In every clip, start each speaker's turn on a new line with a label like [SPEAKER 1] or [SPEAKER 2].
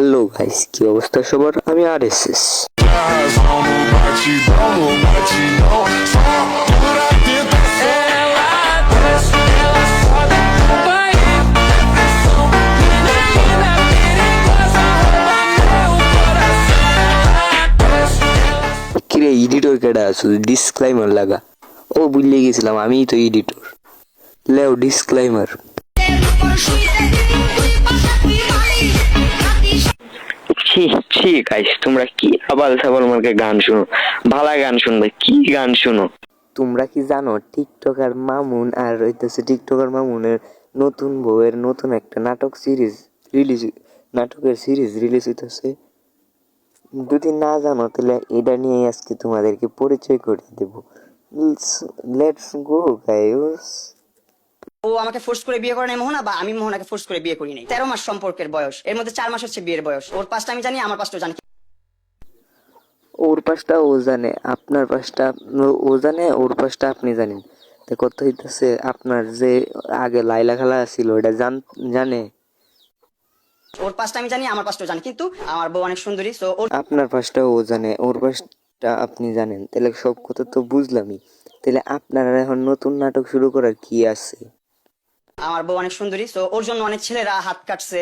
[SPEAKER 1] Hello guys, কি অবস্থা সবার? আমি RSS। কিরে এডিটর কেডা আছো? ডিসক্লাইমার লাগা। ও বুঝলে গেছিলাম, আমিই তো এডিটর। লেও ডিসক্লাইমার। ছি গাইস, তোমরা কি আবাল সাবাল মার্কে গান শুনো? ভালা গান শুনবে, কি গান শুনো? তোমরা কি জানো টিকটকার মামুন আর হইতেছে টিকটকার মামুনের নতুন বউয়ের নতুন একটা নাটকের সিরিজ রিলিজ হইতেছে? যদি না জানো তাহলে এটা নিয়ে আজকে তোমাদেরকে পরিচয় করে দেব। Let's go guys.
[SPEAKER 2] ও আমাকে ফোর্স করে বিয়ে করে নাই মোহনা, বা আমি মোহনাকে ফোর্স করে বিয়ে করি নাই। 13 মাস সম্পর্কের বয়স, এর মধ্যে 4 মাস হচ্ছে বিয়ের বয়স। ওর পাঁচটা আমি জানি, আমার পাঁচটা জানি।
[SPEAKER 1] ওর পাশটা ও জানে, আপনার পাশটা ও জানে, ওর পাশটা আপনি জানেন। তো কত হইতেছে, আপনার যে আগে লাইলা খালা ছিল এটা জানে?
[SPEAKER 2] ওর পাঁচটা আমি জানি, আমার পাঁচটা জানি, কিন্তু আমার বউ অনেক সুন্দরী, সো ওর
[SPEAKER 1] আপনার পাশটা ও জানে, ওর পাশটা আপনি জানেন। তাহলে সব কথা তো বুঝলামই। তাহলে আপনারা এখন নতুন নাটক শুরু করার কি আছে?
[SPEAKER 2] আমার বউ অনেক সুন্দরী, সো ওর জন্য অনেক ছেলেরা হাত কাটছে।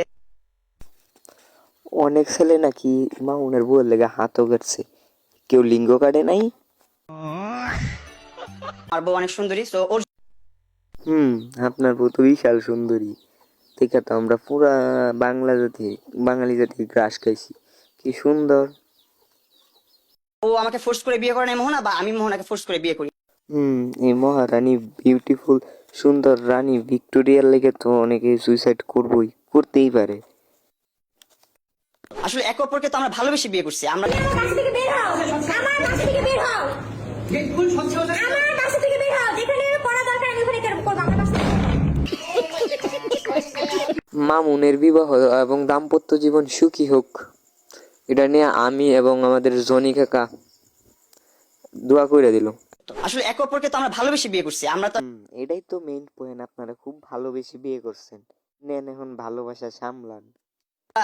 [SPEAKER 1] অনেক ছেলে নাকি মামুনের বউয়ের লেগে হাতও কাটছে? কেউ লিঙ্গ কাটে নাই?
[SPEAKER 2] আমার বউ অনেক সুন্দরী, সো ওর
[SPEAKER 1] আপনার বউ তো বিশাল সুন্দরী। ঠিক আছে, আমরা পুরা বাঙালি জাতি গ্রাস খাইছি। কি সুন্দর।
[SPEAKER 2] ও আমাকে ফোর্স করে বিয়ে করে নাই মোহনা, বা আমি মোহনাকে ফোর্স করে বিয়ে করি।
[SPEAKER 1] এই মহারানী, বিউটিফুল সুন্দর রানী ভিক্টোরিয়ার লেগে তো অনেকে সুইসাইড করতেই পারে।
[SPEAKER 2] আসলে একে অপরকে তো আমরা ভালোবেসে বিয়ে করছি। আমরা
[SPEAKER 1] মামুনের বিবাহ এবং দাম্পত্য জীবন সুখী হোক, এটা নিয়ে আমি এবং আমাদের জনি কাকা দোয়া করে দিল।
[SPEAKER 2] আসলে একে অপরকে তো আমরা ভালোবেসে বিয়ে করছি। আমরা তো
[SPEAKER 1] এটাই তো মেইন পয়েন্ট, আপনারা খুব ভালোবেসে বিয়ে করছেন। নেন এখন ভালোবাসা সামলান।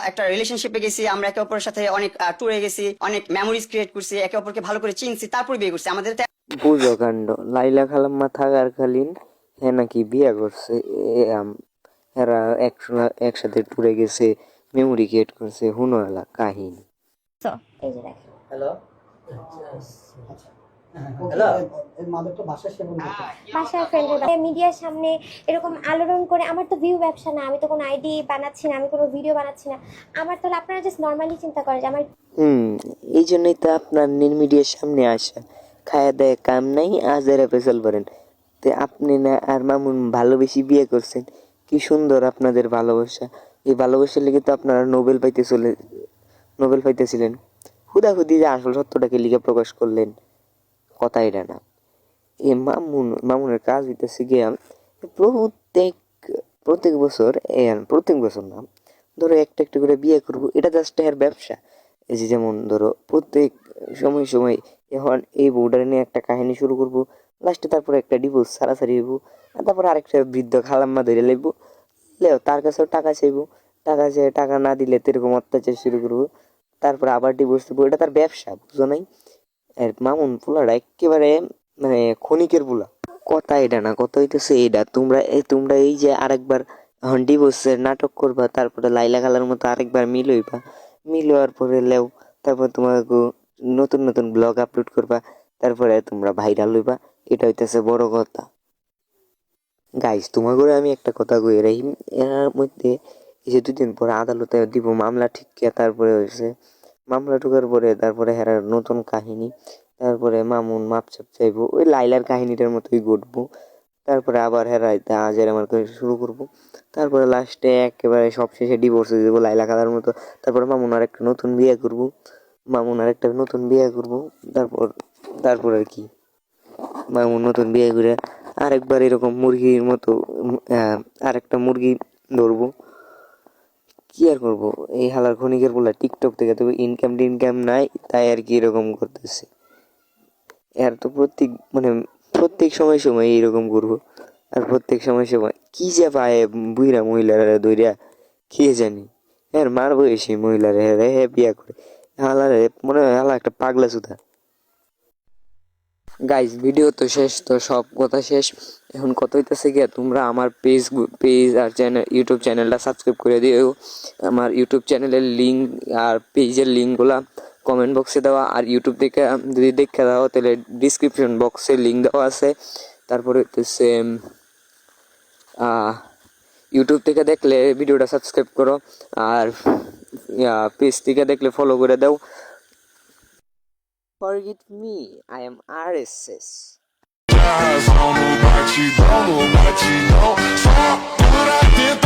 [SPEAKER 2] একটা রিলেশনশিপে গেছি, আমরা একে অপরের সাথে অনেক ট্যুরে গেছি, অনেক মেমোরিজ ক্রিয়েট করছি, একে অপরকে ভালো করে চিনছি, তারপর বিয়ে করছি। আমাদের
[SPEAKER 1] বুঝো কাণ্ড, লাইলা খালাম্মা থাকার কালীন হ্যাঁ নাকি বিয়া করছে। এরা একসাথে ট্যুরে গেছে, মেমোরি ক্রিয়েট করছে, হুনোয়ালা কাহিনী।
[SPEAKER 2] হ্যালো
[SPEAKER 3] বাসার ফ্রেন্ডের মিডিয়ার সামনে এরকম আলোড়ন করে, আমার তো ভিউ ব্যবসা না, আমি তো কোনো আইডি বানাচ্ছি না, আমি কোনো ভিডিও বানাচ্ছি না। আমার তাহলে আপনারা জাস্ট নর্মালি চিন্তা করে যে আমার
[SPEAKER 1] এই জন্যই তো আপনার মিডিয়ার সামনে আসা। খায়া দেয় কাম নাই, আজেরা পেছাল পারেন। তো আপনি না আর মামুন ভালোবেসে বিয়ে করছেন, কি সুন্দর আপনাদের ভালোবাসা। এই ভালোবাসার লেগে তো আপনারা নোবেল পাইতেছিলেন। হুদাহুদি যে আসল সত্যটাকে লিখে প্রকাশ করলেন, কথা এটা না। এই মামুনের কাজ হইতেছে গিয়া প্রত্যেক প্রত্যেক বছর না, ধরো একটা একটা করে বিয়ে করবো, এটা জাস্ট এর ব্যবসা। এই যে যেমন ধরো প্রত্যেক সময় এখন এই বউডার নিয়ে একটা কাহিনী শুরু করবো, লাস্টে তারপরে একটা ডিভোর্স সারাসারি হইব, আর তারপর আরেকটা বৃদ্ধ খালাম্মা ধরে লাগবো, তার কাছেও টাকা চাইবো, টাকা চেয়ে টাকা না দিলে এরকম অত্যাচার শুরু করবো, তারপরে আবার ডিভোর্স দেবো। এটা তার ব্যবসা, বুঝো নাই? আর মামুন পোলাটা একেবারে মানে ক্ষণিকের পোলা। কথা এটা না, কথা হইতেছে এটা, তোমরা এই যে আরেকবার এখন ডিভোর্সের নাটক করবা, তারপরে লাইলা খালার মতো আরেকবার মিল হওয়ার পরে তারপর তোমাকে নতুন নতুন ব্লগ আপলোড করবা, তারপরে তোমরা ভাইরাল হইবা। এটা হইতেছে বড় কথা। গাইস, তোমাকে আমি একটা কথা কই রাখি, এর মধ্যে এই যে 2 দিন পরে আদালতে দিব মামলা, ঠিক তারপরে হয়েছে মামলা ঢোকার পরে, তারপরে হেরার নতুন কাহিনী, তারপরে মামুন মাপচাপ চাইবো, ওই লাইলার কাহিনীটার মতোই ঘটবো। তারপরে আবার হেরাইতে আজের আমার কাছে শুরু করবো, তারপরে লাস্টে একেবারে সব শেষে ডিভোর্স হয়ে যাবো লাইলা খালার মতো। তারপরে মামুন আর একটা নতুন বিয়ে করবো। তারপর আর কি, মামুন নতুন বিয়ে করে আরেকবার এরকম মুরগির মতো আরেকটা মুরগি ধরবো। কি আর করবো, এই হালার ক্ষণিকের বলে টিকটক থেকে তবে ইনকাম নাই, তাই আর কি এরকম করতেছে। এর তো প্রত্যেক সময় এইরকম করবো। আর প্রত্যেক সময় কি যে পায় বুইরা মহিলারা দইরা, খেয়ে জানি। হ্যাঁ মারবো সেই মহিলারে হে বিয়া করে হালারে মনে হয় হালা একটা পাগলা সুধা। গাইজ ভিডিও তো শেষ, তো সব কথা শেষ। এখন কথা হইতেছে গিয়া তোমরা আমার পেজ আর চ্যানেল ইউটিউব চ্যানেলটা সাবস্ক্রাইব করে দিও। আমার ইউটিউব চ্যানেলের লিঙ্ক আর পেজের লিঙ্কগুলা কমেন্ট বক্সে দেওয়া, আর ইউটিউব থেকে যদি দেখে দাও তাহলে ডিসক্রিপশন বক্সে লিঙ্ক দেওয়া আছে। তারপরে হইতেছে ইউটিউব থেকে দেখলে ভিডিওটা সাবস্ক্রাইব করো, আর পেজ থেকে দেখলে ফলো করে দাও। Forget me, I am RSS.
[SPEAKER 4] Vamos bate, não. Só por aí dentro.